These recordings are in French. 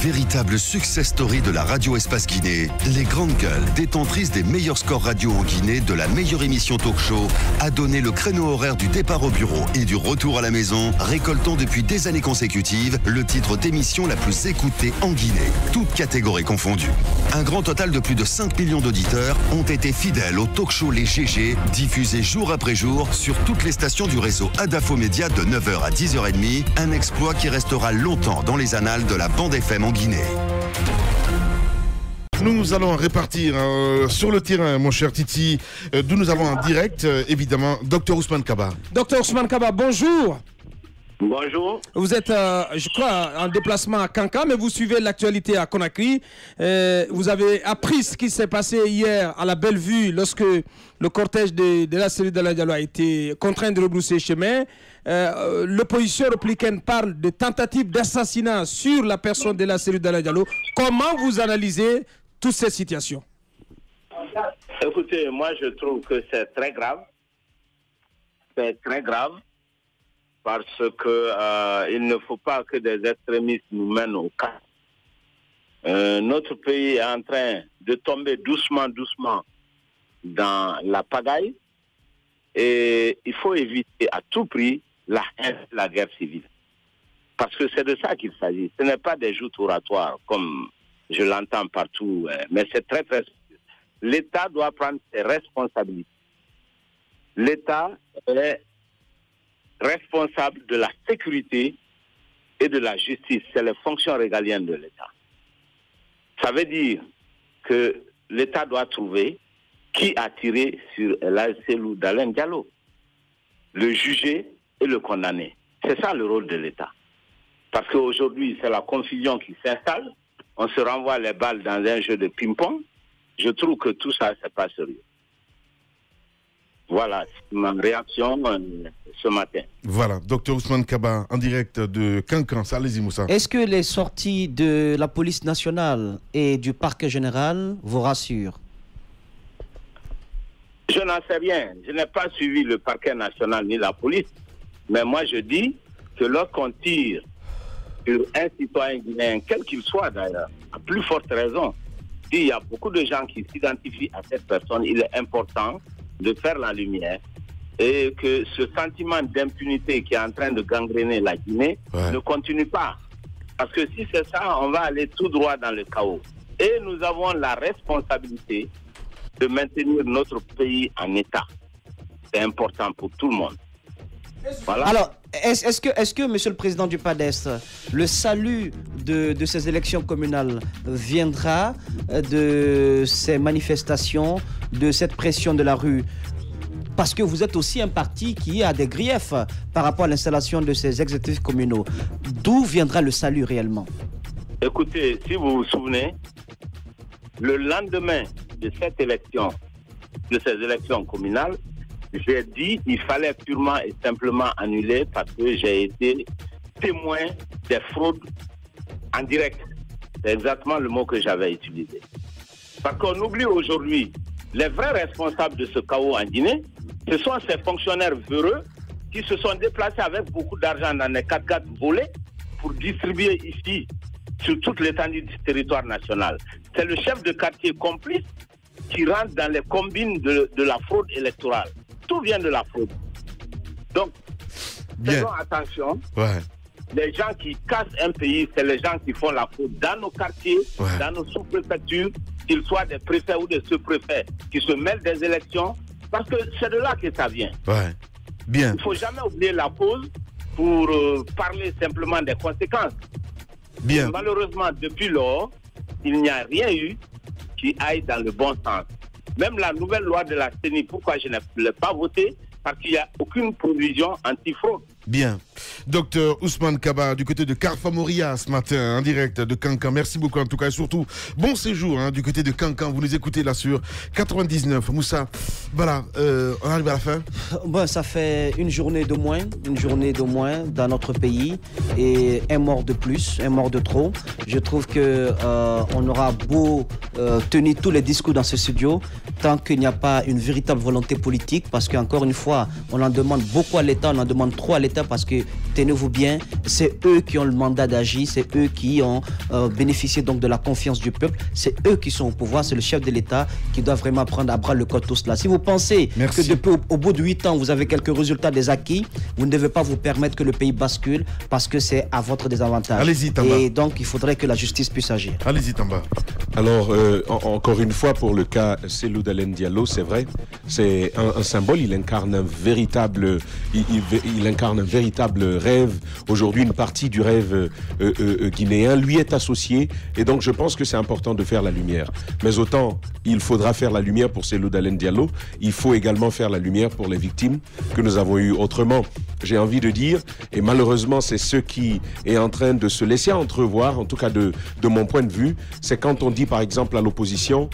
Véritable success story de la radio Espace Guinée, les grandes gueules, détentrices des meilleurs scores radio en Guinée, de la meilleure émission talk show, a donné le créneau horaire du départ au bureau et du retour à la maison, récoltant depuis des années consécutives le titre d'émission la plus écoutée en Guinée, toutes catégories confondues. Un grand total de plus de 5 millions d'auditeurs ont été fidèles au talk show Les GG, diffusé jour après jour sur toutes les stations du réseau Adafo Média de 9h à 10h30, un exploit qui restera longtemps dans les annales de la bande FM en Guinée. Nous allons répartir sur le terrain, mon cher Titi, d'où nous avons en direct, évidemment, Dr Ousmane Kaba. Dr Ousmane Kaba, bonjour. Bonjour. Vous êtes, je crois, en déplacement à Kankan, mais vous suivez l'actualité à Conakry. Vous avez appris ce qui s'est passé hier à la Bellevue lorsque le cortège de la série d'Alain Diallo a été contraint de rebrousser chemin. L'opposition républicaine parle de tentative d'assassinat sur la personne de la série d'Alain Diallo. Comment vous analysez toutes ces situations? Écoutez, moi je trouve que c'est très grave. C'est très grave parce que il ne faut pas que des extrémistes nous mènent au cas. Notre pays est en train de tomber doucement dans la pagaille et il faut éviter à tout prix la guerre civile. Parce que c'est de ça qu'il s'agit. Ce n'est pas des joutes oratoires comme je l'entends partout, mais c'est très très sérieux. L'État doit prendre ses responsabilités. L'État est responsable de la sécurité et de la justice. C'est les fonctions régaliennes de l'État. Ça veut dire que l'État doit trouver qui a tiré sur El Hadj Cellou Dalein Diallo, le juger et le condamner. C'est ça le rôle de l'État. Parce qu'aujourd'hui, c'est la confusion qui s'installe. On se renvoie les balles dans un jeu de ping-pong. Je trouve que tout ça, c'est pas sérieux. Voilà, c'est ma réaction ce matin. Voilà, Dr Ousmane Kaba, en direct de Kankan. Allez-y, Moussa. Est-ce que les sorties de la police nationale et du parquet général vous rassurent? Je n'en sais rien. Je n'ai pas suivi le parquet national ni la police. Mais moi, je dis que lorsqu'on tire sur un citoyen guinéen, quel qu'il soit d'ailleurs, à plus forte raison, s'il y a beaucoup de gens qui s'identifient à cette personne, il est important de faire la lumière et que ce sentiment d'impunité qui est en train de gangréner la Guinée ne continue pas. Parce que si c'est ça, on va aller tout droit dans le chaos. Et nous avons la responsabilité de maintenir notre pays en état. C'est important pour tout le monde. Voilà. Alors, est-ce que, Monsieur le Président du PADES, le salut de ces élections communales viendra de ces manifestations, de cette pression de la rue? Parce que vous êtes aussi un parti qui a des griefs par rapport à l'installation de ces exécutifs communaux. D'où viendra le salut réellement? Écoutez, si vous vous souvenez, le lendemain de cette élection, de ces élections communales, j'ai dit qu'il fallait purement et simplement annuler parce que j'ai été témoin des fraudes en direct. C'est exactement le mot que j'avais utilisé. Parce qu'on oublie aujourd'hui les vrais responsables de ce chaos en Guinée, ce sont ces fonctionnaires véreux qui se sont déplacés avec beaucoup d'argent dans les 4x4 volés pour distribuer ici sur toute l'étendue du territoire national. C'est le chef de quartier complice qui rentre dans les combines de la fraude électorale. Tout vient de la fraude. Donc, faisons attention. Les gens qui cassent un pays, c'est les gens qui font la fraude dans nos quartiers, dans nos sous-préfectures, qu'ils soient des préfets ou des sous-préfets, qui se mêlent des élections, parce que c'est de là que ça vient. Bien. Il ne faut jamais oublier la cause pour parler simplement des conséquences. Bien. Et malheureusement, depuis lors, il n'y a rien eu qui aille dans le bon sens. Même la nouvelle loi de la CENI, pourquoi je ne l'ai pas votée? Parce qu'il n'y a aucune provision anti-fraude. Bien. Docteur Ousmane Kaba, du côté de Carfa Moria ce matin, en direct de Kankan. Merci beaucoup en tout cas. Et surtout, bon séjour du côté de Kankan. Vous nous écoutez là sur 99. Moussa, voilà, on arrive à la fin. Bon, ça fait une journée de moins dans notre pays et un mort de plus, un mort de trop. Je trouve que on aura beau tenir tous les discours dans ce studio, tant qu'il n'y a pas une véritable volonté politique, parce qu'encore une fois, on en demande beaucoup à l'État, on en demande trop à l'État parce que tenez-vous bien, c'est eux qui ont le mandat d'agir, c'est eux qui ont bénéficié donc de la confiance du peuple, c'est eux qui sont au pouvoir, c'est le chef de l'État qui doit vraiment prendre à bras le corps tout cela. Si vous pensez que depuis au bout de 8 ans, vous avez quelques résultats des acquis, vous ne devez pas vous permettre que le pays bascule parce que c'est à votre désavantage. Allez-y, Tamba. Et donc, il faudrait que la justice puisse agir. Allez-y, Tamba. Alors, encore une fois, pour le cas Cellou Dalein Diallo, c'est vrai, c'est un symbole, il incarne un véritable rêve. Aujourd'hui, une partie du rêve guinéen lui est associée, et donc je pense que c'est important de faire la lumière. Mais autant il faudra faire la lumière pour Cellou Dalein Diallo, il faut également faire la lumière pour les victimes que nous avons eues. Autrement, j'ai envie de dire, et malheureusement c'est ce qui est en train de se laisser entrevoir, en tout cas de mon point de vue, c'est quand on dit par exemple à l'opposition,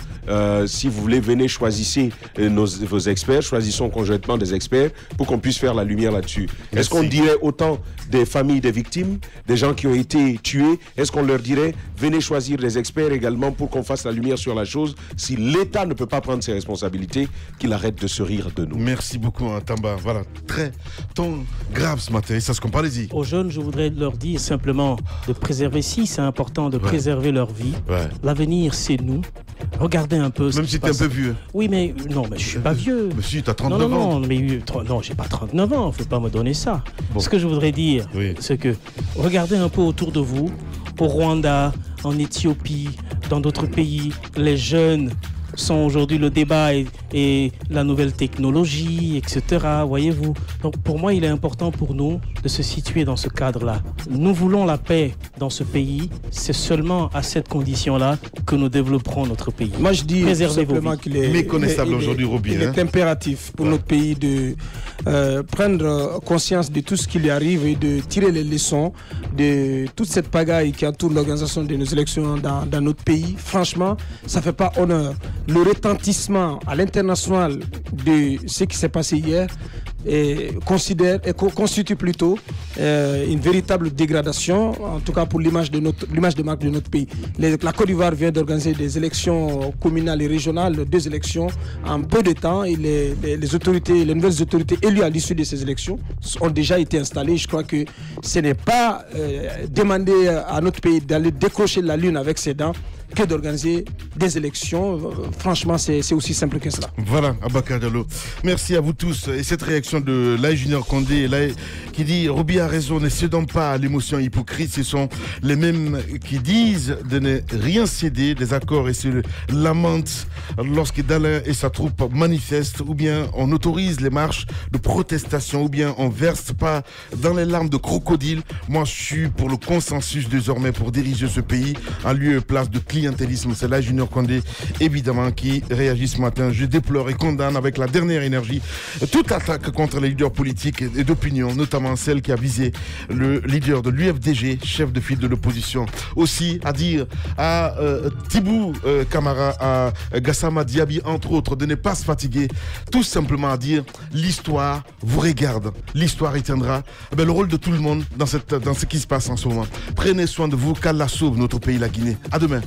si vous voulez, venez choisissez vos experts, choisissons conjointement des experts pour qu'on puisse faire la lumière là-dessus. Merci. Est-ce qu'on dirait autant des familles des victimes, des gens qui ont été tués, est-ce qu'on leur dirait venez choisir des experts également pour qu'on fasse la lumière sur la chose? Si l'État ne peut pas prendre ses responsabilités, qu'il arrête de se rire de nous. Merci beaucoup, Tamba. Voilà, très ton grave ce matin, ça se comprend, allez-y. Aux jeunes, je voudrais leur dire simplement de préserver, si c'est important de préserver leur vie. Ouais. L'avenir, c'est nous. Regardez un peu. Même si t'es un peu vieux. Oui, mais non, mais je suis pas vieux. Mais si, t'as 39 ans. Non, j'ai pas 39 ans. Faut pas me donner ça. Bon. Ce que je voudrais dire, c'est que regardez un peu autour de vous, au Rwanda, en Éthiopie, dans d'autres pays, les jeunes sont aujourd'hui le débat et la nouvelle technologie, etc. Voyez-vous. Donc pour moi, il est important pour nous de se situer dans ce cadre-là. Nous voulons la paix dans ce pays. C'est seulement à cette condition-là que nous développerons notre pays. Moi, je dis simplement qu'il est méconnaissable aujourd'hui, Roby. Il est impératif pour notre pays de prendre conscience de tout ce qui lui arrive et de tirer les leçons de toute cette pagaille qui entoure l'organisation de nos élections dans notre pays. Franchement, ça ne fait pas honneur. Le retentissement à l'international de ce qui s'est passé hier constitue plutôt une véritable dégradation, en tout cas pour l'image de marque de notre pays. La Côte d'Ivoire vient d'organiser des élections communales et régionales, 2 élections en peu de temps, et les nouvelles autorités élues à l'issue de ces élections ont déjà été installées. Je crois que ce n'est pas demander à notre pays d'aller décrocher la lune avec ses dents que d'organiser des élections. Franchement, c'est aussi simple que cela. Voilà, Abakar Diallo. Merci à vous tous. Et cette réaction de Laye Junior Condé, qui dit « Roby a raison, ne cédons pas à l'émotion hypocrite. Ce sont les mêmes qui disent de ne rien céder des accords et se lamentent lorsque Dalein et sa troupe manifestent, ou bien on autorise les marches de protestation, ou bien on verse pas dans les larmes de crocodile. Moi, je suis pour le consensus désormais pour diriger ce pays en lieu et place de clientélisme. C'est Laye Junior Condé, évidemment, qui réagit ce matin. Je déplore et condamne avec la dernière énergie toute attaque contre les leaders politiques et d'opinion, notamment celle qui a visé le leader de l'UFDG, chef de file de l'opposition. Aussi, à dire à Tibou Camara, à Gassama Diaby, entre autres, de ne pas se fatiguer. Tout simplement à dire, l'histoire vous regarde. L'histoire retiendra le rôle de tout le monde dans ce qui se passe en ce moment. Prenez soin de vous, qu'Allah sauve notre pays, la Guinée. À demain.